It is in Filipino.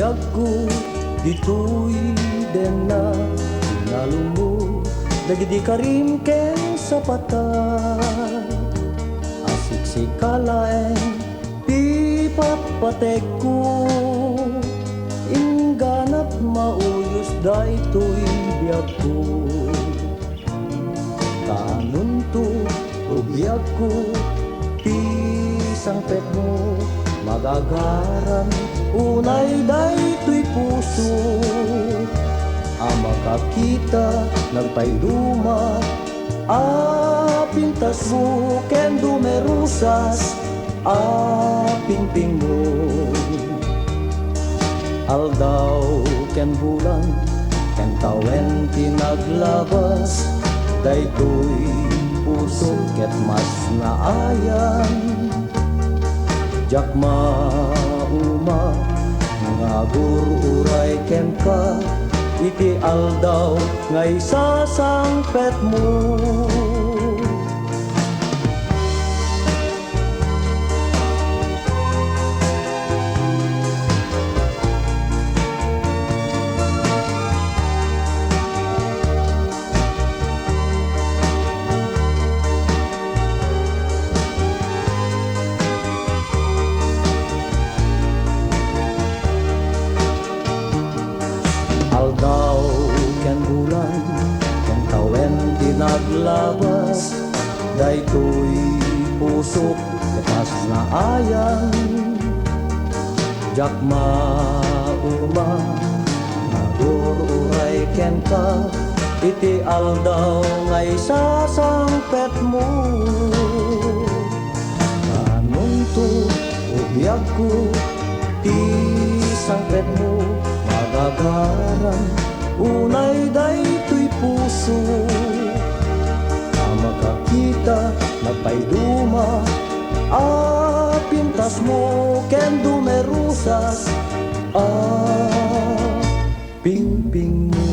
biyag ko, dito'y den na tinalo mo. Dagdi ka rin ken sa patay, asik si kalaeng pipapatek ko. Inganat mauyos da ito'y biyag ko. Kanon to o biyag ko, pisang pet mo magagaran. Unay daytoy puso makakita nagpayduma. Pintas mo ken dumerusas pinting mo. Aldaw ken bulan ken tawen tinaglabas, daytoy puso ket mas naayan. Jak mauma ngagur uray ken ka, iti aldaw ngay sasangpet mo. Aldaw ken bulan ken tawen tinaglabas, daytoy pusok ket mas naayan. Jak mauma ngagur uray ken ka, iti aldaw ngay sasangpet mo. Kanon to o biyag ko, ti sangpet mo magagaran. Unay daytoy puso makakita nagpayduma. Pintas mo ken dumerusas pingping mo.